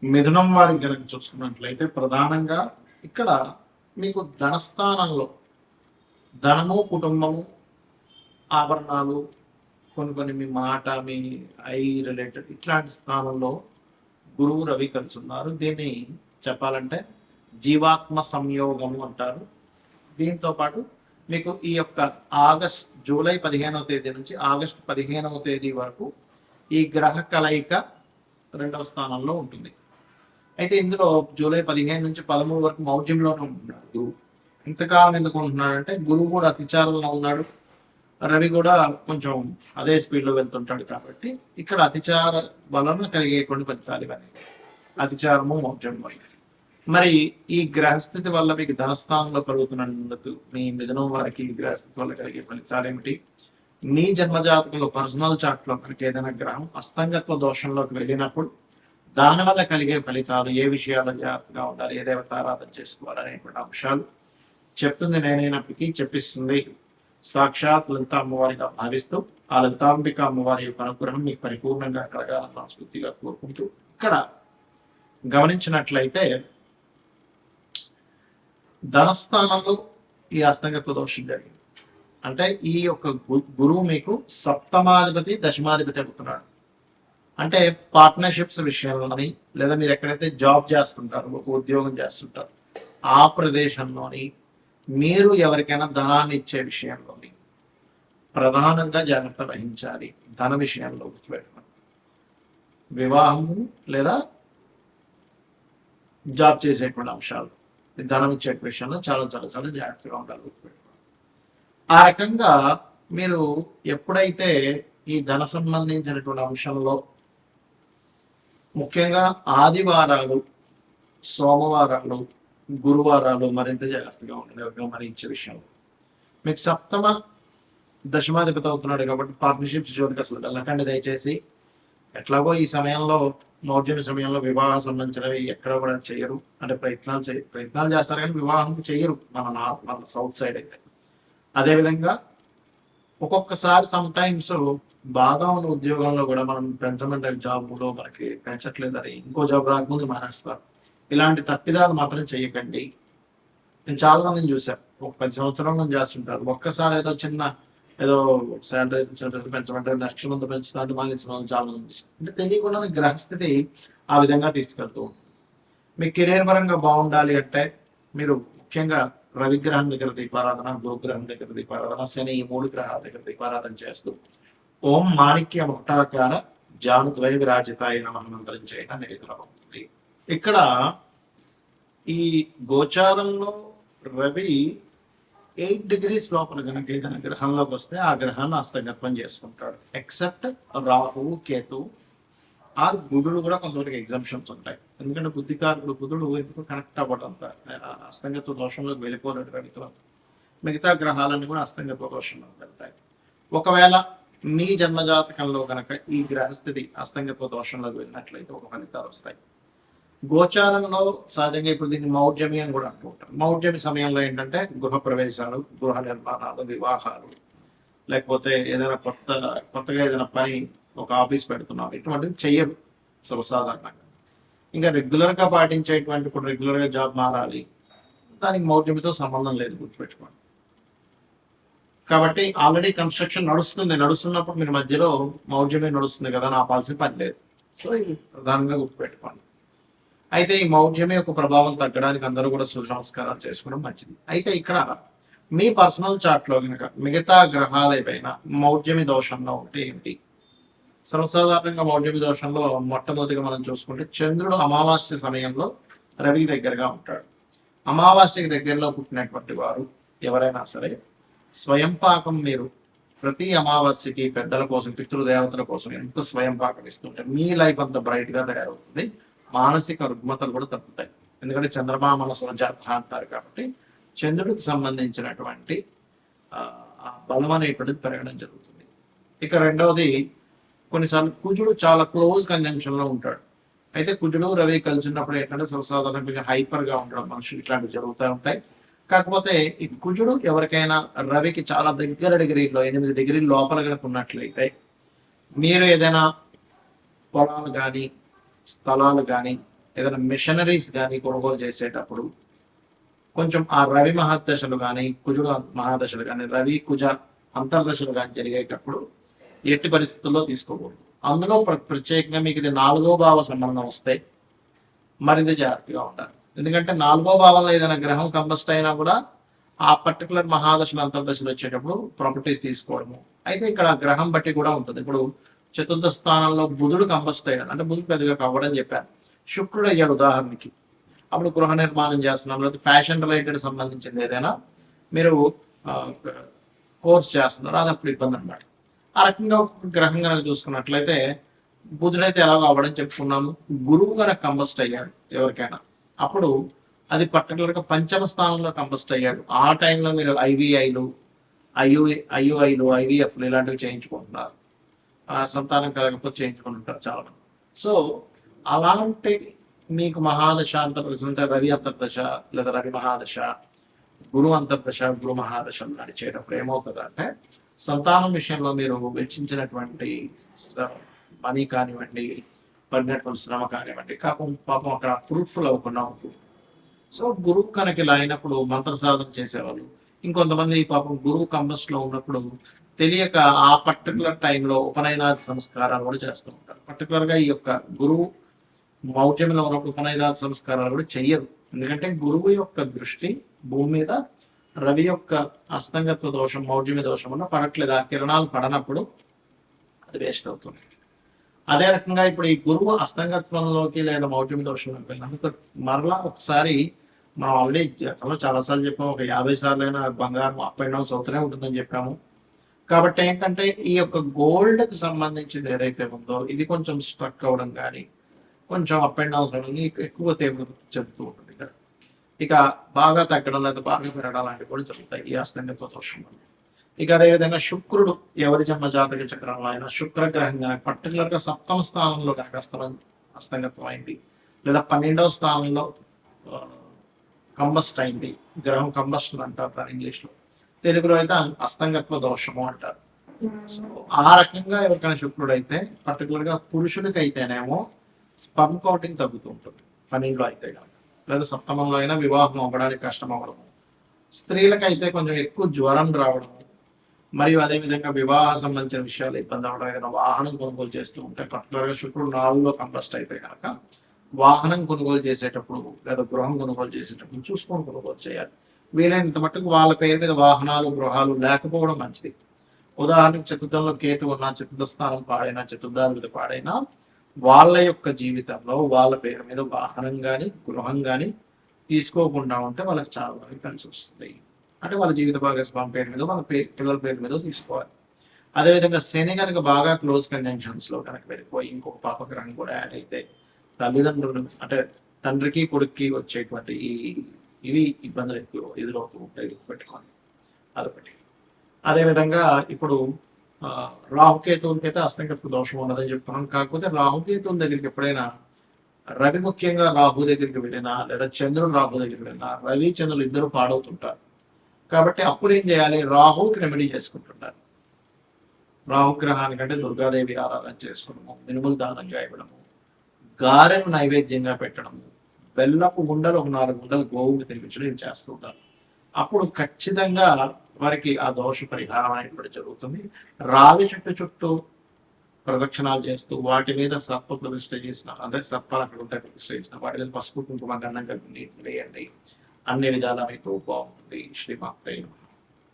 మిథునం వారికి కనుక చూసుకున్నట్లయితే ప్రధానంగా ఇక్కడ మీకు ధనస్థానంలో ధనము, కుటుంబము, ఆభరణాలు, కొన్ని కొన్ని మీ మాట, మీ ఐ రిలేటెడ్ ఇట్లాంటి స్థానంలో గురువు రవి కలిసి ఉన్నారు. దీన్ని చెప్పాలంటే జీవాత్మ సంయోగము అంటారు. దీంతో పాటు మీకు ఈ యొక్క జూలై 15వ తేదీ నుంచి ఆగస్టు 15వ తేదీ వరకు ఈ గ్రహ కలయిక రెండవ స్థానంలో ఉంటుంది. అయితే ఇందులో జూలై 15 నుంచి 13 వరకు మౌఢ్యంలోనే ఉంటున్నాడు గురువు. ఇంతకాలం ఎందుకు ఉంటున్నాడంటే గురువు కూడా అతిచారంలో ఉన్నాడు, రవి కూడా కొంచెం అదే స్పీడ్లో వెళ్తుంటాడు. కాబట్టి ఇక్కడ అతిచార వలన కలిగేటువంటి ఫలితాలు ఇవన్నీ, అతిచారము, మౌఢ్యం వల్ల. మరి ఈ గ్రహస్థితి వల్ల మీకు ధనస్థానంలో కలుగుతున్నందుకు మీ మిథునం వారికి ఈ గ్రహస్థితి వల్ల కలిగే ఫలితాలు ఏమిటి? మీ జన్మజాతకంలో పర్సనల్ చార్ట్లో కనుక ఏదైనా గ్రహం అస్తంగత్వ దోషంలోకి వెళ్ళినప్పుడు దానివల్ల కలిగే ఫలితాలు, ఏ విషయాల్లో జాగ్రత్తగా ఉండాలి, ఏ దేవతారాధన చేసుకోవాలి అనేటువంటి అంశాలు చెప్తుంది నేనైనప్పటికీ చెప్పిస్తుంది సాక్షాత్ లలిత అమ్మవారిగా భావిస్తూ ఆ లలితాంబిక అమ్మవారి యొక్క అనుగ్రహం మీకు పరిపూర్ణంగా కలగాలని మనస్ఫూర్తిగా కోరుకుంటూ, ఇక్కడ గమనించినట్లయితే ధనస్థానంలో ఈ అస్తంగత్వ దోషం జరిగింది అంటే ఈ యొక్క గురువు మీకు సప్తమాధిపతి, దశమాధిపతి అవుతున్నాడు. అంటే పార్ట్నర్షిప్స్ విషయంలోని, లేదా మీరు ఎక్కడైతే జాబ్ చేస్తుంటారో, ఒక ఉద్యోగం చేస్తుంటారు, ఆ ప్రదేశంలోని మీరు ఎవరికైనా ధనాన్ని ఇచ్చే విషయంలోని ప్రధానంగా జాగ్రత్త వహించాలి. ధన విషయంలో గుర్తుపెట్టుకోండి. వివాహము లేదా జాబ్ చేసేటువంటి అంశాలు, ధనం ఇచ్చే విషయంలో చాలా చాలా చాలా జాగ్రత్తగా ఉండాలి, గుర్తుపెట్టుకోండి. ఆ రకంగా మీరు ఎప్పుడైతే ఈ ధన సంబంధించినటువంటి అంశంలో ముఖ్యంగా ఆదివారాలు, సోమవారాలు, గురువారాలు మరింత జాగ్రత్తగా ఉండే మరి ఇచ్చే విషయంలో మీకు సప్తమ దశమాధిపతి అవుతున్నాడు కాబట్టి పార్ట్నర్షిప్స్ జోలికి అసలు వెళ్ళకండి దయచేసి. ఎట్లాగో ఈ సమయంలో మౌఢ్యం సమయంలో వివాహ సంబంధించినవి ఎక్కడ కూడా చేయరు, అంటే ప్రయత్నాలు చేస్తారు కానీ వివాహం చేయరు మన సౌత్ సైడ్ అయితే. అదేవిధంగా ఒక్కొక్కసారి సమ్ టైమ్స్ బాగా ఉన్న ఉద్యోగంలో కూడా మనం పెంచమంటే జాబ్లో మనకి పెంచట్లేదని ఇంకో జాబ్ రాకముందు మానేస్తారు. ఇలాంటి తప్పిదాలు మాత్రం చేయకండి. నేను చాలా మందిని చూశాను, ఒక 10 సంవత్సరాల నుంచి చేస్తుంటారు. ఒక్కసారి ఏదో శాలరీ పెంచమంటే నెక్స్ట్ మంత్ పెంచుతాను మానేసిన వాళ్ళు చాలా మంది చూశాను. అంటే తెలియకుండా గ్రహస్థితి ఆ విధంగా తీసుకెళ్తూ ఉంటుంది. మీ కెరీర్ పరంగా బాగుండాలి అంటే మీరు ముఖ్యంగా రవిగ్రహం దగ్గర దీపారాధన, గోగ్రహం దగ్గర దీపారాధన, శని, ఈ 3 గ్రహాల దగ్గర దీపారాధన చేస్తూ ఓం మాణిక్య ముక్తాకార జానుద్వయ విరాజితాయ నమః మంత్రం చేయడం నివేదనవుతుంది. ఇక్కడ ఈ గోచారంలో రవి 8 degrees లోపల కనుక ఏదైనా గ్రహంలోకి వస్తే ఆ గ్రహాన్ని హస్తగతం చేసుకుంటాడు. ఎక్సెప్ట్ రాహు, కేతు ఆర్ బుధుడు కూడా కొంతవరకు ఎగ్జామ్షన్స్ ఉంటాయి. ఎందుకంటే బుద్ధికారుడు బుధుడు ఎందుకు కనెక్ట్ అవ్వడంత అస్తంగత్వ దోషంలోకి వెళ్ళిపోలేడు రవితో. మిగతా గ్రహాలన్నీ కూడా అస్తంగత్వ దోషంలోకి వెళ్తాయి. ఒకవేళ మీ జన్మజాతకంలో కనుక ఈ గ్రహస్థితి అస్తంగత్వ దోషంలోకి వెళ్ళినట్లయితే ఒక ఫలితాలు వస్తాయి. గోచారంలో సహజంగా ఇప్పుడు దీన్ని మౌఢ్యమి అని కూడా అంటుంటారు. మౌఢ్యమి సమయంలో ఏంటంటే గృహ ప్రవేశాలు, గృహ నిర్మాణాలు, వివాహాలు, లేకపోతే ఏదైనా కొత్తగా ఏదైనా పని, ఒక ఆఫీస్ పెడుతున్నాం, ఇటువంటివి చెయ్యరు సర్వసాధారణంగా. ఇంకా రెగ్యులర్గా పాటించేటువంటి, ఇప్పుడు రెగ్యులర్గా జాబ్ మారాలి, దానికి మౌఢ్యమితో సంబంధం లేదు, గుర్తుపెట్టుకోండి. కాబట్టి ఆల్రెడీ కన్స్ట్రక్షన్ నడుస్తున్నప్పుడు మీరు మధ్యలో మౌఢ్యమే నడుస్తుంది కదా నా పాలసీ పని లేదు. సో ఇది ప్రధానంగా గుర్తుపెట్టుకోండి. అయితే ఈ మౌఢ్యమే యొక్క ప్రభావం తగ్గడానికి అందరూ కూడా సూర్య నమస్కారాలు చేసుకోవడం మంచిది. అయితే ఇక్కడ మీ పర్సనల్ చార్ట్లో కనుక మిగతా గ్రహాలు ఏవైనా మౌఢ్యమి దోషంలో ఉంటే ఏంటి? సర్వసాధారణంగా మౌఢ్యమి దోషంలో మొట్టమొదటిగా మనం చూసుకుంటే చంద్రుడు అమావాస్య సమయంలో రవి దగ్గరగా ఉంటాడు. అమావాస్యకి దగ్గరలో పుట్టినటువంటి వారు ఎవరైనా సరే స్వయం పాకం మీరు ప్రతి అమావాస్యకి పెద్దల కోసం, పితృదేవతల కోసం ఎంత స్వయం పాకం ఇస్తుంటే మీ లైఫ్ అంత బ్రైట్ గా తయారవుతుంది. మానసిక రుగ్మతలు కూడా తగ్గుతాయి. ఎందుకంటే చంద్రమా మనసు అంటారు కాబట్టి చంద్రుడికి సంబంధించినటువంటి బలం అనేటువంటిది పెరగడం జరుగుతుంది. ఇక రెండవది, కొన్నిసార్లు కుజుడు చాలా క్లోజ్ కంజంక్షన్ లో ఉంటాడు. అయితే కుజుడు రవి కలిసినప్పుడు ఏంటంటే సర్వసాధారణంగా హైపర్ గా ఉండడం, మనుషులు ఇట్లాంటివి జరుగుతూ ఉంటాయి. కాకపోతే ఈ కుజుడు ఎవరికైనా రవికి చాలా దగ్గర డిగ్రీలో 8 డిగ్రీల లోపల కనుక ఉన్నట్లయితే మీరు ఏదైనా పొలాలు కానీ, స్థలాలు కానీ, ఏదైనా మిషనరీస్ కానీ కొనుగోలు చేసేటప్పుడు కొంచెం ఆ రవి మహాదశలు కానీ కుజుడు మహాదశలు కానీ రవి కుజ అంతర్దశలు కానీ జరిగేటప్పుడు ఎట్టి పరిస్థితుల్లో తీసుకోకూడదు. అందులో ప్రత్యేకంగా మీకు ఇది 4వ భావ సంబంధం వస్తే మరింత జాగ్రత్తగా ఉండాలి. ఎందుకంటే 4వ భావంలో ఏదైనా గ్రహం కంబస్ట్ అయినా కూడా ఆ పర్టికులర్ మహాదశలు అంతర్దశలు వచ్చేటప్పుడు ప్రాపర్టీస్ తీసుకోవడము. అయితే ఇక్కడ గ్రహం బట్టి కూడా ఉంటుంది. ఇప్పుడు చతుర్థ స్థానంలో బుధుడు కంబస్ట్ అయ్యాడు అంటే బుధుడు పెద్దగా కవ్వడం చెప్పాను. శుక్రుడు అయ్యాడు ఉదాహరణకి, అప్పుడు గృహ నిర్మాణం చేస్తున్నాం, లేదా ఫ్యాషన్ రిలేటెడ్ సంబంధించింది ఏదైనా మీరు కోర్స్ చేస్తున్నారు, అది అప్పుడు ఇబ్బంది అనమాట. ఆ రకంగా గ్రహం కనుక చూసుకున్నట్లయితే బుధుడైతే ఎలాగో అవ్వడం చెప్పుకున్నాము. గురువు కనుక కంబస్ట్ అయ్యాడు ఎవరికైనా, అప్పుడు అది పర్టికులర్గా పంచమ స్థానంలో కంబస్ట్ అయ్యాడు. ఆ టైంలో మీరు ఐవీఐలు ఐవీఎఫ్లు ఇలాంటివి చేయించుకుంటున్నారు, సంతానం కలగకపోతే చేయించుకుంటుంటారు చాలా మంది. సో అలాంటి మీకు మహాదశ అంతర్దశ అంటే రవి అంతర్దశ లేదా రవి మహాదశ, గురు అంతర్దశ, గురు మహాదశ నడిచేటప్పుడు ఏమవుతుంది అంటే సంతానం విషయంలో మీరు వెచ్చించినటువంటి మనీ కానివ్వండి, పడినటువంటి శ్రమ కానివ్వండి, పాపం అక్కడ ఫ్రూట్ఫుల్ అవ్వకుండా ఉంటుంది. సో గురువు కనుక ఇలా అయినప్పుడు మంత్ర సాధన చేసేవాళ్ళు, ఇంకొంతమంది పాపం గురువు కంబస్ట్ లో ఉన్నప్పుడు తెలియక ఆ పర్టికులర్ టైంలో ఉపనయనాది సంస్కారాలు కూడా చేస్తూ ఉంటారు. పర్టికులర్ గా ఈ యొక్క గురువు మౌఢ్యంలో ఉన్నప్పుడు ఉపనయనాది సంస్కారాలు కూడా చెయ్యరు. ఎందుకంటే గురువు యొక్క దృష్టి భూమి మీద రవి యొక్క అస్తంగత్వ దోషం మౌఢ్యమి దోషం వల్ల పడట్లేదు, ఆ కిరణాలు పడనప్పుడు అది వేస్ట్ అవుతుంది. అదే రకంగా ఇప్పుడు ఈ గురువు అస్తంగత్వంలోకి లేదా మౌఢ్యమి దోషంలోకి వెళ్ళినందుకు మరలా ఒకసారి మనం ఆల్రెడీ అసలు చాలాసార్లు చెప్పాము, ఒక 50 సార్లు అయినా బంగారం అప్ అండ్ డౌన్స్ అవుతూనే ఉంటుందని చెప్పాము. కాబట్టి ఏంటంటే ఈ యొక్క గోల్డ్కి సంబంధించింది ఏదైతే ఉందో ఇది కొంచెం స్ట్రక్ అవ్వడం కానీ కొంచెం అప్ అండ్ డౌన్స్ అవడం ఎక్కువ తీవ్రత చెందుతూ ఉంటుంది. ఇక బాగా తగ్గడం లేదా బాగా పెరగడం లాంటివి కూడా జరుగుతాయి ఈ అస్తంగత్వ దోషం వల్ల. ఇక అదేవిధంగా శుక్రుడు ఎవరి జన్మ జాతక చక్రంలో అయినా శుక్రగ్రహం కనుక పర్టికులర్గా 7వ స్థానంలో కనుక అస్తంగత్వం అయింది లేదా 12వ స్థానంలో కంబస్ట్ అయింది, గ్రహం కంబస్ట్ అంటారు ఇంగ్లీష్లో, తెలుగులో అయితే అస్తంగత్వ దోషము అంటారు. సో ఆ రకంగా ఎవరికైనా శుక్రుడు అయితే పర్టికులర్గా పురుషుడికి అయితేనేమో స్పర్మ్ కౌంటింగ్ తగ్గుతూ ఉంటుంది 12లో అయితే కనుక, లేదా 7మంలో అయినా వివాహం అవ్వడానికి కష్టం అవ్వడము, స్త్రీలకైతే కొంచెం ఎక్కువ జ్వరం రావడం, మరియు అదేవిధంగా వివాహ సంబంధించిన విషయాలు ఇబ్బంది అవ్వడం, ఏదైనా వాహనం కొనుగోలు చేస్తూ ఉంటే పర్టికులర్గా శుక్రుడు 4లో కంబస్ట్ అయితే కనుక వాహనం కొనుగోలు చేసేటప్పుడు లేదా గృహం కొనుగోలు చేసేటప్పుడు చూసుకొని కొనుగోలు చేయాలి. వీలైనంత మట్టుకు వాళ్ళ పేరు మీద వాహనాలు గృహాలు లేకపోవడం మంచిది. ఉదాహరణకు చతుర్థంలో కేతు ఉన్న, చతుర్థ స్థానం పాడైనా, చతుర్థాధిపతి పాడైనా వాళ్ళ యొక్క జీవితంలో వాళ్ళ పేరు మీద వాహనం కానీ గృహం కానీ తీసుకోకుండా ఉంటే వాళ్ళకి చాలా వరకు కలిసి వస్తుంది. అంటే వాళ్ళ జీవిత భాగస్వామి పేరు మీద వాళ్ళ పిల్లల పేరు మీద తీసుకోవాలి. అదేవిధంగా శని కనుక బాగా క్లోజ్ కంజంక్షన్స్ లో కనుక వెళ్ళిపోయి ఇంకొక పాపగ్రహం కూడా యాడ్ అయితే తల్లిదండ్రులు అంటే తండ్రికి కొడుక్కి వచ్చేటువంటి ఇవి ఇబ్బందులు ఎక్కువ ఎదురవుతూ ఉంటాయి, పెట్టుకోండి అదొకటి. అదేవిధంగా ఇప్పుడు రాహుకేతువులకైతే అస్తంగత్వ దోషం ఉన్నదని చెప్తున్నాం. కాకపోతే రాహుకేతువుల దగ్గరికి ఎప్పుడైనా రవి ముఖ్యంగా రాహు దగ్గరికి వెళ్ళినా లేదా చంద్రుడు రాహు దగ్గరికి వెళ్ళినా రవి చంద్రులు ఇద్దరు పాడవుతుంటారు. కాబట్టి అప్పుడు ఏం చేయాలి, రాహుకి రెమెడీ చేసుకుంటుంటారు. రాహుగ్రహానికంటే దుర్గాదేవి ఆరాధన చేసుకోవడము, మినుములు దానంగా ఇవ్వడము, గారెను నైవేద్యంగా పెట్టడము, బెల్లపు గుండలు ఒక 4 గుండలు గోవుకి తినిపించడం ఇవి చేస్తూ ఉంటారు. అప్పుడు ఖచ్చితంగా వారికి ఆ దోష పరిహారం అనేటువంటి జరుగుతుంది. రావి చెట్టు చుట్టూ ప్రదక్షిణాలు చేస్తూ వాటి మీద సర్ప ప్రతిష్ఠ చేసిన, అంటే సర్పాలు అక్కడ ఉంటే ప్రతిష్ఠ చేసిన వాటి మీద పసుపు కుంకుమ గంధం కలిపి వేయండి. అన్ని విధాలా మీకు బాగుంటుంది. శ్రీమాత్రే నమః.